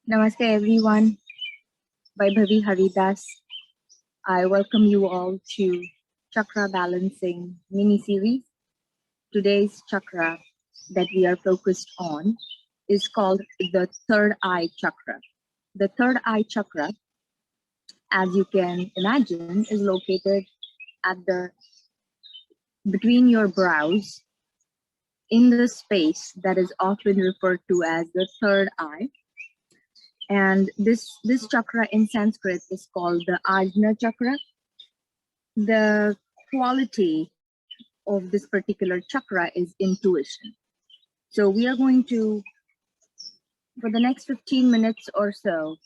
Namaste everyone. Vaibhavi Haridas. I welcome you all to Chakra Balancing mini series. Today's chakra that we are focused on is called the third eye chakra. The third eye chakra, as you can imagine, is located at the between your brows in the space that is often referred to as the third eye. And this chakra in Sanskrit is called the Ajna chakra. The quality of this particular chakra is intuition. So we are going to, for the next 15 minutes or so,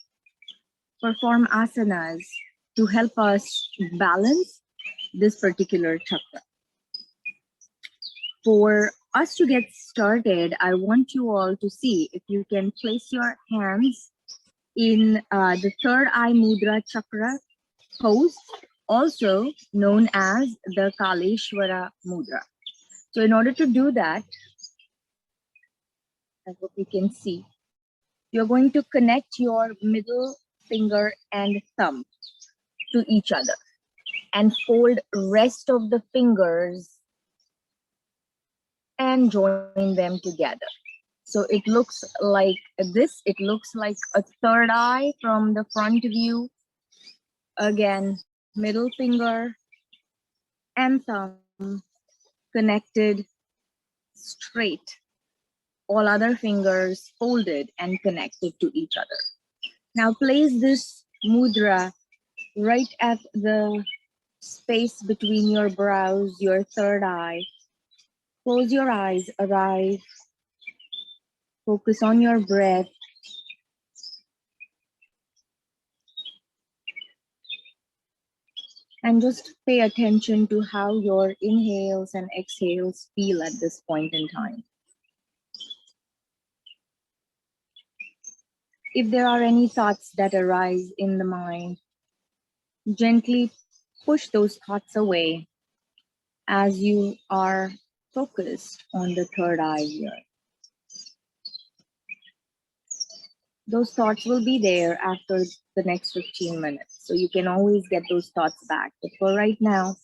perform asanas to help us balance this particular chakra. For us to get started, I want you all to see if you can place your hands in the third eye mudra chakra pose, also known as the Kaleshwara mudra. So in order to do that, I hope you can see, you're going to connect your middle finger and thumb to each other and fold rest of the fingers and join them together. So it looks like this. It looks like a third eye from the front view. Again, middle finger and thumb connected straight. All other fingers folded and connected to each other. Now place this mudra right at the space between your brows, your third eye. Close your eyes, arrive. Focus on your breath. And just pay attention to how your inhales and exhales feel at this point in time. If there are any thoughts that arise in the mind, gently push those thoughts away as you are focused on the third eye here. Those thoughts will be there after the next 15 minutes. So you can always get those thoughts back. But for right now,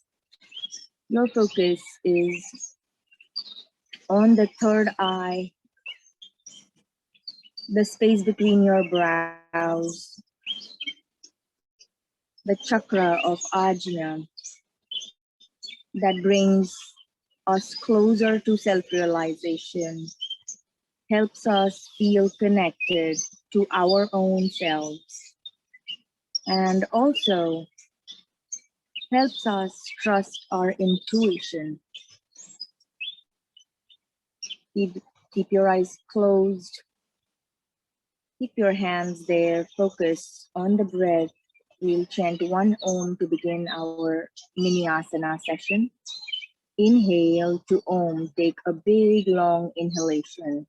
your focus is on the third eye, the space between your brows, the chakra of Ajna that brings us closer to self-realization, helps us feel connected to our own selves, and also helps us trust our intuition. Keep your eyes closed. Keep your hands there. Focus on the breath. We'll chant one Om to begin our mini asana session. Inhale to Om. Take a big long inhalation.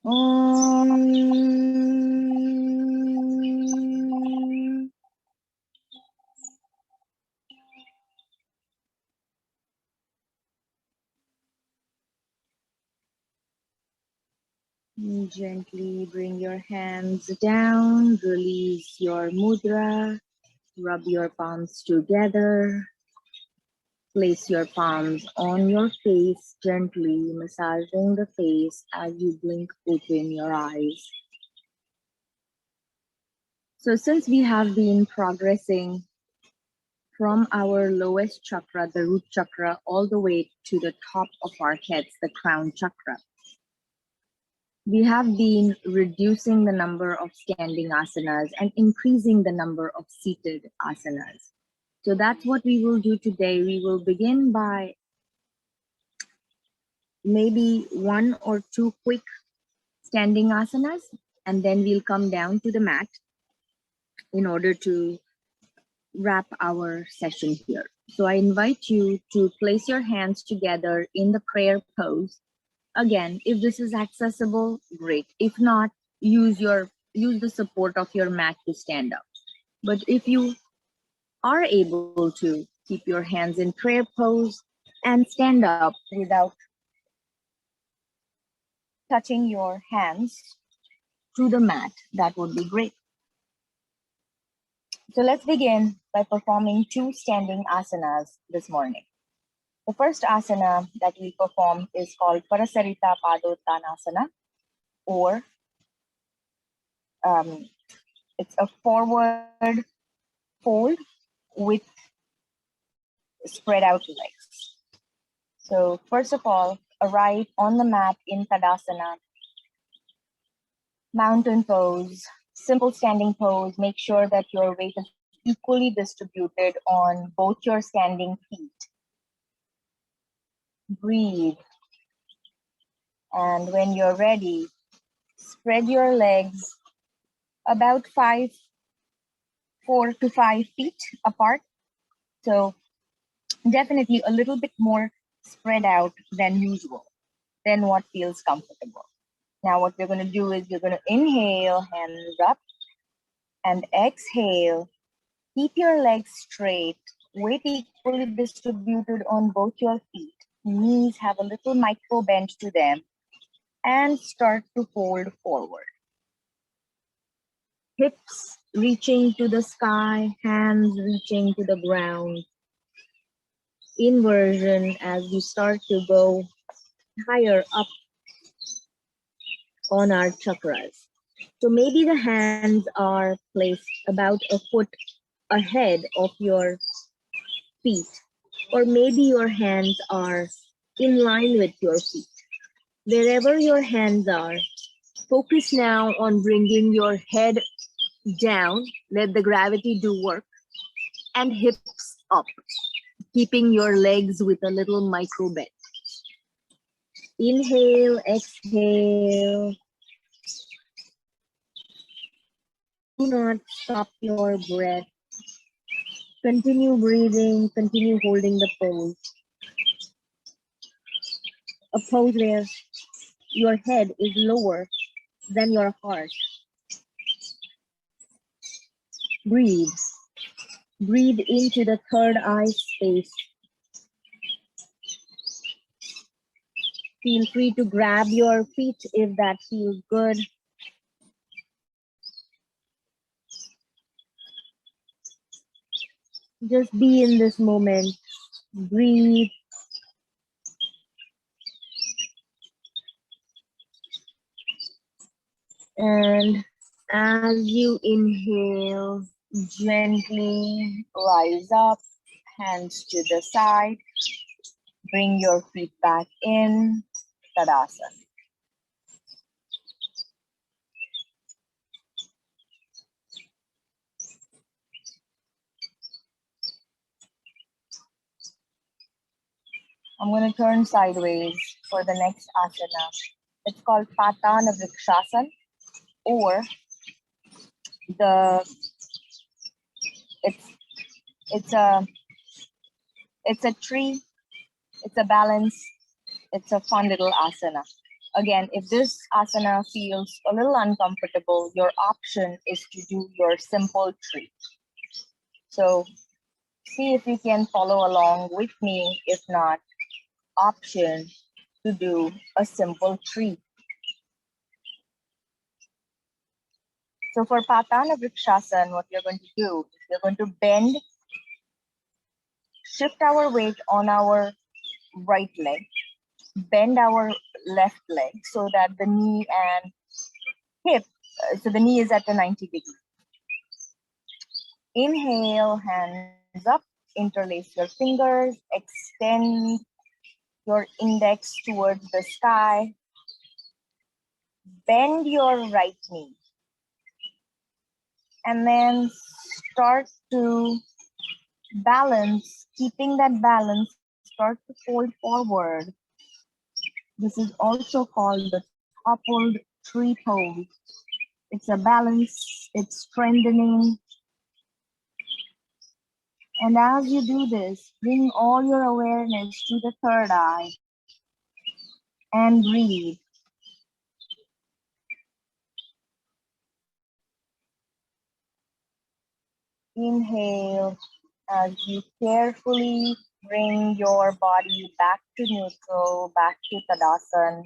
Om. Gently bring your hands down, release your mudra, rub your palms together, place your palms on your face, gently massaging the face as you blink open your eyes. So since we have been progressing from our lowest chakra, the root chakra, all the way to the top of our heads, the crown chakra, we have been reducing the number of standing asanas and increasing the number of seated asanas. So that's what we will do today. We will begin by maybe one or two quick standing asanas, and then we'll come down to the mat in order to wrap our session here. So I invite you to place your hands together in the prayer pose. Again, if this is accessible, great. If not, use the support of your mat to stand up. But if you are able to keep your hands in prayer pose and stand up without touching your hands to the mat, that would be great. So let's begin by performing 2 standing asanas this morning. The first asana that we perform is called Parasarita Padottanasana, or it's a forward fold with spread out legs. So first of all, arrive on the mat in Tadasana, mountain pose, simple standing pose. Make sure that your weight is equally distributed on both your standing feet. Breathe. And when you're ready, spread your legs about 4 to 5 feet apart. So definitely a little bit more spread out than usual, than what feels comfortable. Now what we're going to do is we're going to inhale, hands up, and exhale. Keep your legs straight, weight equally distributed on both your feet. Knees have a little micro bend to them, and start to fold forward. Hips reaching to the sky, hands reaching to the ground. Inversion as we start to go higher up on our chakras. So maybe the hands are placed about a foot ahead of your feet, or maybe your hands are in line with your feet. Wherever your hands are, focus now on bringing your head down, let the gravity do work, and hips up, keeping your legs with a little micro bend. Inhale, exhale. Do not stop your breath. Continue breathing, continue holding the pose. A pose where your head is lower than your heart. Breathe. Breathe into the third eye space. Feel free to grab your feet if that feels good. Just be in this moment. Breathe. And as you inhale, gently rise up, hands to the side. Bring your feet back in, Tadasana. I'm going to turn sideways for the next asana. It's called Patana Vrikshasana, or it's a tree, it's a balance, it's a fun little asana. Again, if this asana feels a little uncomfortable, your option is to do your simple tree. So see if you can follow along with me. If not, option to do a simple tree. So for Patana Vrikshasana, what we're going to do is we're going to bend, shift our weight on our right leg, bend our left leg so that the knee and hip, so the knee is at a 90 degree. Inhale, hands up, interlace your fingers, extend your index towards the sky, bend your right knee, and then start to balance, keeping that balance, start to fold forward. This is also called the toppled tree pose. It's a balance, it's strengthening. And as you do this, bring all your awareness to the third eye and breathe. Inhale as you carefully bring your body back to neutral, back to Tadasana.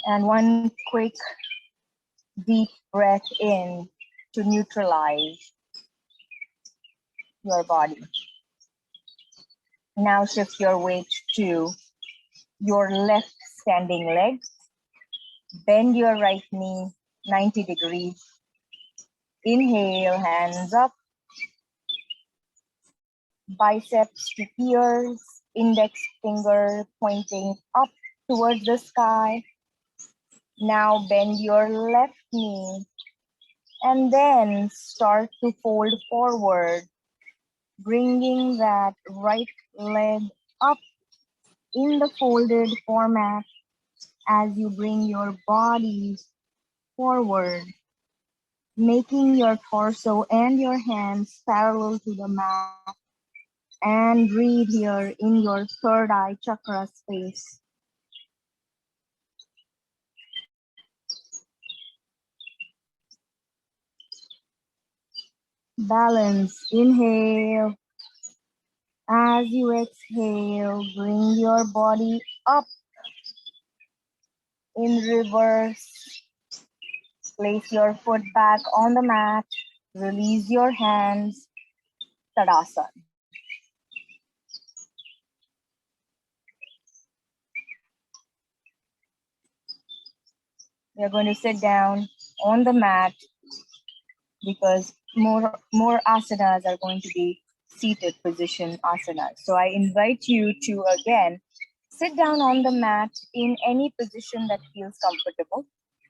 And one quick deep breath in to neutralize your body. Now shift your weight to your left standing leg. Bend your right knee 90 degrees. Inhale, hands up. Biceps to ears, index finger pointing up towards the sky. Now bend your left knee and then start to fold forward, bringing that right leg up in the folded format as you bring your body forward, making your torso and your hands parallel to the mat. And breathe here in your third eye chakra space. Balance, inhale. As you exhale, bring your body up in reverse. Place your foot back on the mat. Release your hands. Tadasana. You're going to sit down on the mat because more asanas are going to be seated position asanas. So I invite you to again sit down on the mat in any position that feels comfortable.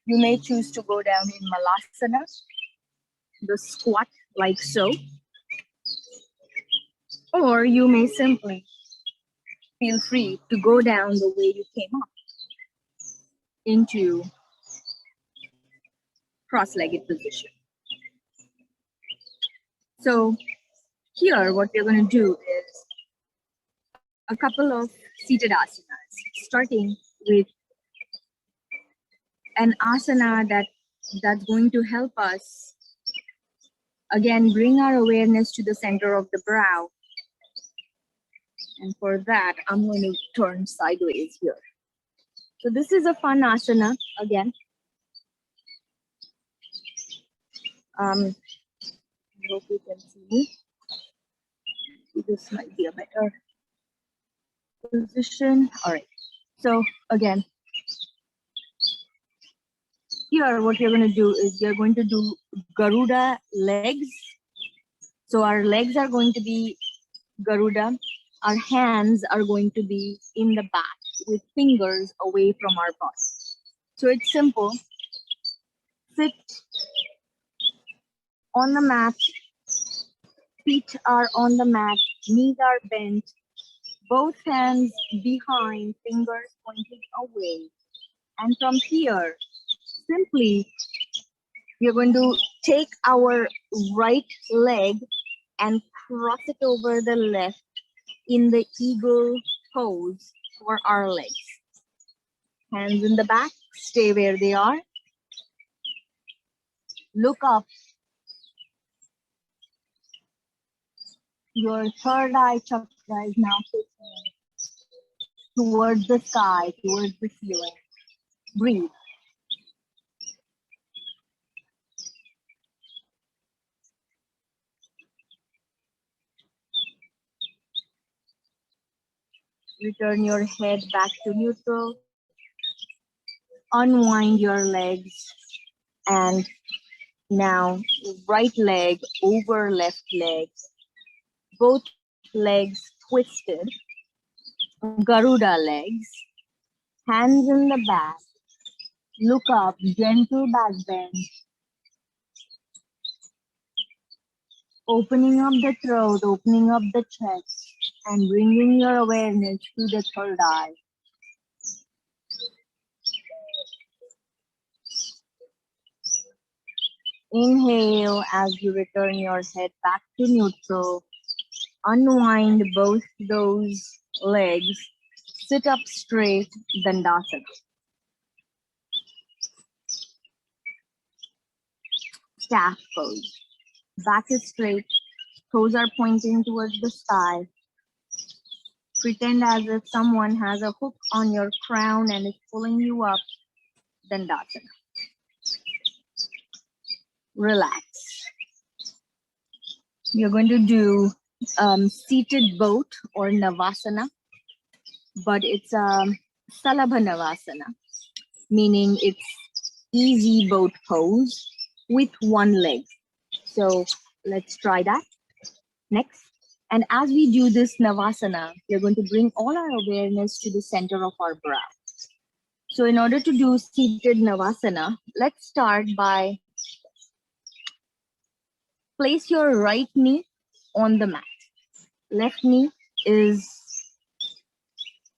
You may choose to go down in malasana, the squat like so, or you may simply feel free to go down the way you came up into cross-legged position. So here what we're going to do is a couple of seated asanas, starting with an asana that's going to help us again bring our awareness to the center of the brow. And for that, I'm going to turn sideways here. So this is a fun asana again. I hope you can see me. This might be a better position. All right. So again, here what we're going to do is we're going to do Garuda legs. So our legs are going to be Garuda. Our hands are going to be in the back with fingers away from our body. So it's simple. Sit on the mat. Feet are on the mat. Knees are bent. Both hands behind, fingers pointing away. And from here, simply, we're going to take our right leg and cross it over the left in the eagle pose for our legs. Hands in the back, stay where they are. Look up. Your third eye chakra is now facing towards the sky, towards the ceiling. Breathe. Return your head back to neutral. Unwind your legs. And now right leg over left leg. Both legs twisted. Garuda legs. Hands in the back. Look up, gentle back bend. Opening up the throat, opening up the chest, and bringing your awareness to the third eye. Inhale as you return your head back to neutral. Unwind both those legs. Sit up straight, Dandasana. Staff pose. Back is straight, toes are pointing towards the sky. Pretend as if someone has a hook on your crown and is pulling you up. Dandasana. Relax. You're going to do seated boat or Navasana, but it's a Salabha Navasana, meaning it's easy boat pose with one leg. So let's try that next. And as we do this Navasana, we're going to bring all our awareness to the center of our brow. So in order to do seated Navasana, let's start by place your right knee on the mat. Left knee is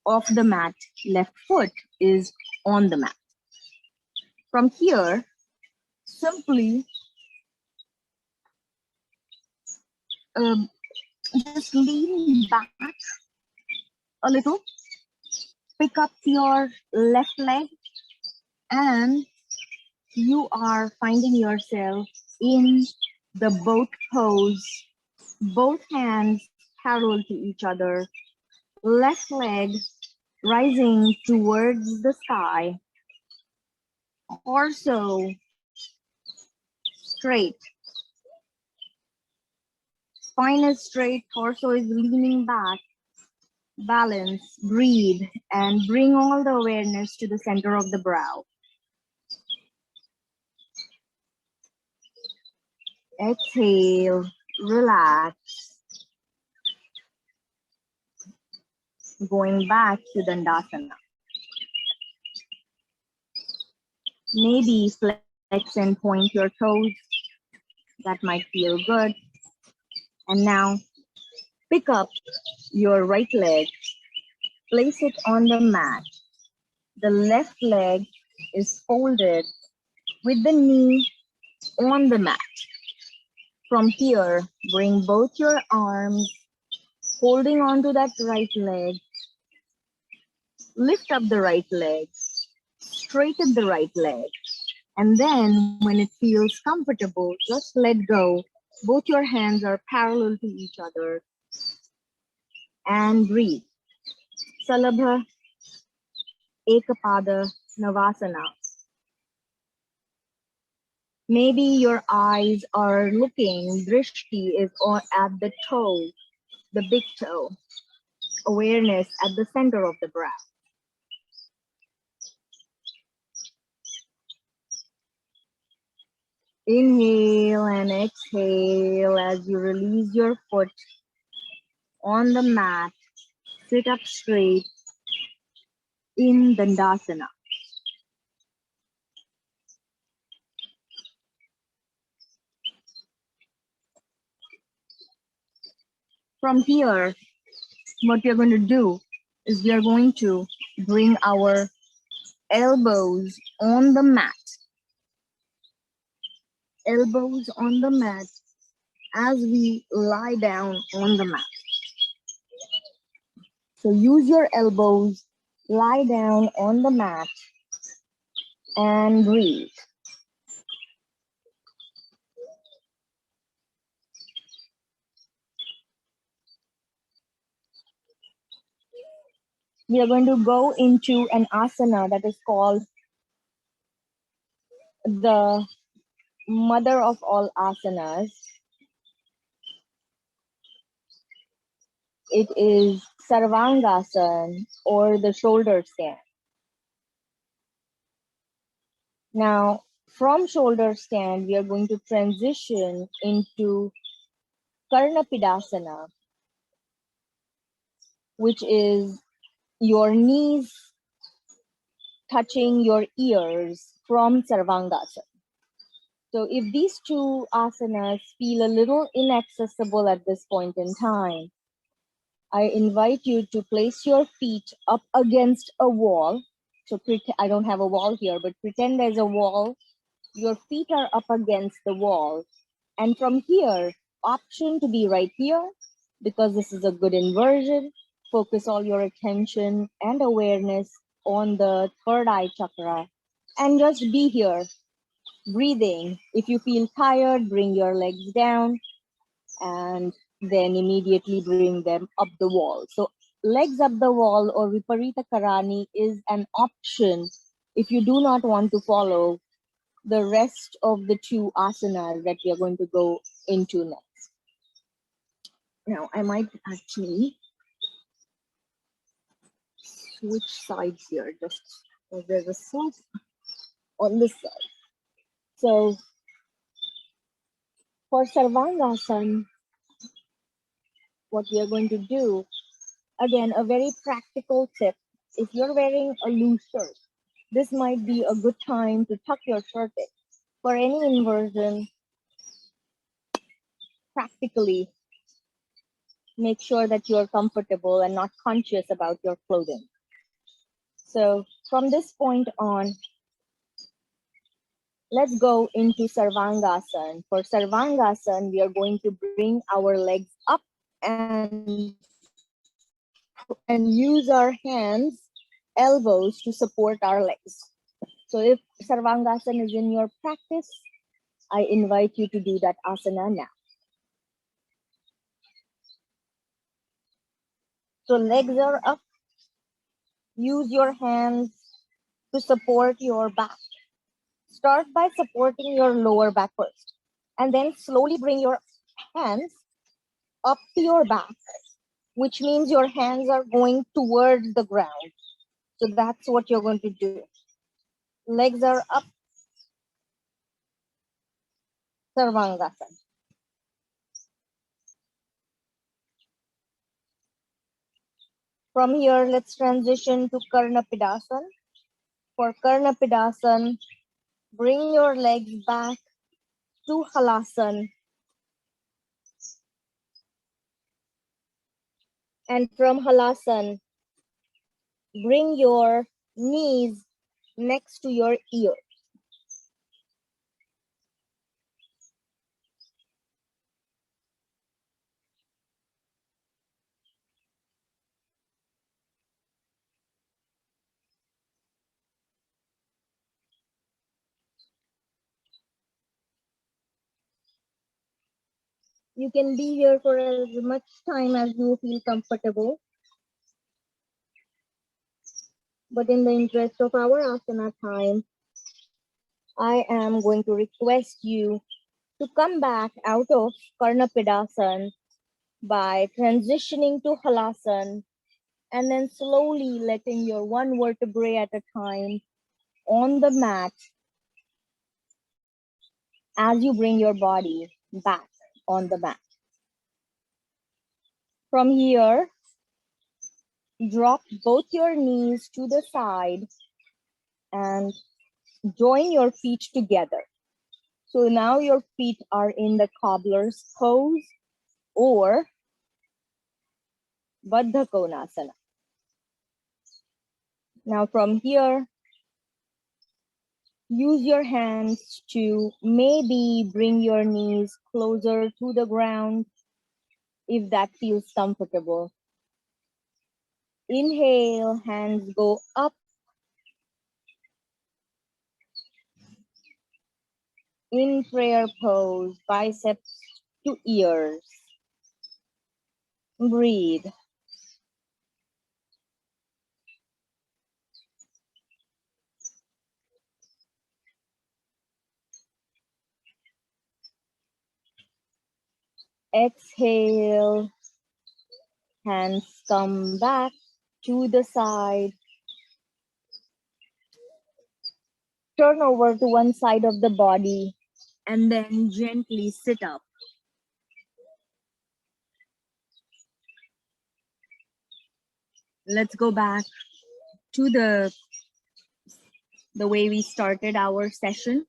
off the mat. Left foot is on the mat. From here, simply just lean back a little. Pick up your left leg and you are finding yourself in the boat pose, both hands parallel to each other, left leg rising towards the sky, torso straight, spine is straight, torso is leaning back, balance, breathe, and bring all the awareness to the center of the brow. Exhale, relax. Going back to Dandasana. Maybe flex and point your toes. That might feel good. And now pick up your right leg, place it on the mat. The left leg is folded with the knee on the mat. From here, bring both your arms, holding onto that right leg. Lift up the right leg, straighten the right leg. And then when it feels comfortable, just let go. Both your hands are parallel to each other. And breathe. Salabha Ekapada Navasana. Maybe your eyes are looking, drishti is at the toe, the big toe. Awareness at the center of the brow. Inhale and exhale as you release your foot on the mat. Sit up straight in Dandasana. From here, what we are going to do is we are going to bring our elbows on the mat. Elbows on the mat as we lie down on the mat. So use your elbows, lie down on the mat and breathe. We are going to go into an asana that is called the mother of all asanas. It is Sarvangasana or the shoulder stand. Now, from shoulder stand, we are going to transition into Karnapidasana, which is your knees touching your ears from Sarvangasana. So if these two asanas feel a little inaccessible at this point in time, I invite you to place your feet up against a wall. So I don't have a wall here, but pretend there's a wall. Your feet are up against the wall. And from here, option to be right here, because this is a good inversion. Focus all your attention and awareness on the third eye chakra. And just be here, breathing. If you feel tired, bring your legs down and then immediately bring them up the wall. So legs up the wall or Viparita Karani is an option if you do not want to follow the rest of the two asanas that we are going to go into next. Now, I might actually switch sides here, just because there's a sofa on this side. So, for Sarvangasana, what we are going to do, again, a very practical tip. If you're wearing a loose shirt, this might be a good time to tuck your shirt in. For any inversion, practically make sure that you're comfortable and not conscious about your clothing. So from this point on, let's go into Sarvangasana. For Sarvangasana, we are going to bring our legs up and use our hands, elbows to support our legs. So if Sarvangasana is in your practice, I invite you to do that asana now. So legs are up. Use your hands to support your back. Start by supporting your lower back first, and then slowly bring your hands up to your back, which means your hands are going towards the ground. So that's what you're going to do. Legs are up, Sarvangasana. From here, let's transition to Karnapidasana. For Karnapidasana, bring your legs back to Halasana. And from Halasana, bring your knees next to your ear. You can be here for as much time as you feel comfortable. But in the interest of our asana time, I am going to request you to come back out of Karnapidasana by transitioning to Halasana and then slowly letting your one vertebrae at a time on the mat as you bring your body back on the mat. From here, drop both your knees to the side and join your feet together. So now your feet are in the cobbler's pose or Baddha Konasana. Now from here, use your hands to maybe bring your knees closer to the ground if that feels comfortable. Inhale, hands go up. In prayer pose, biceps to ears. Breathe. Exhale, hands come back to the side. Turn over to one side of the body and then gently sit up. Let's go back to the way we started our session.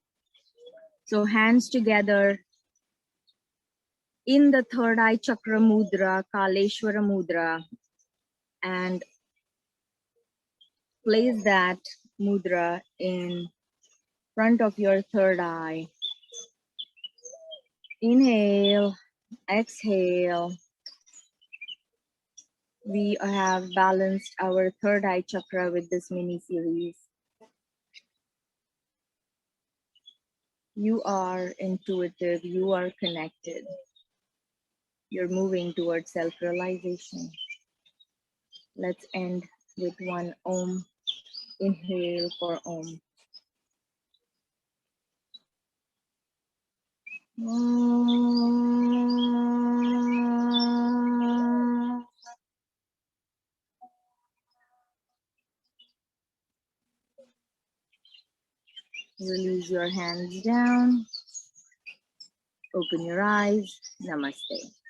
So hands together in the third eye chakra mudra, Kaleshwara mudra, and place that mudra in front of your third eye. Inhale, exhale. We have balanced our third eye chakra with this mini series. You are intuitive, you are connected. You're moving towards self-realization. Let's end with one Om. Inhale for Om. Release your hands down. Open your eyes. Namaste.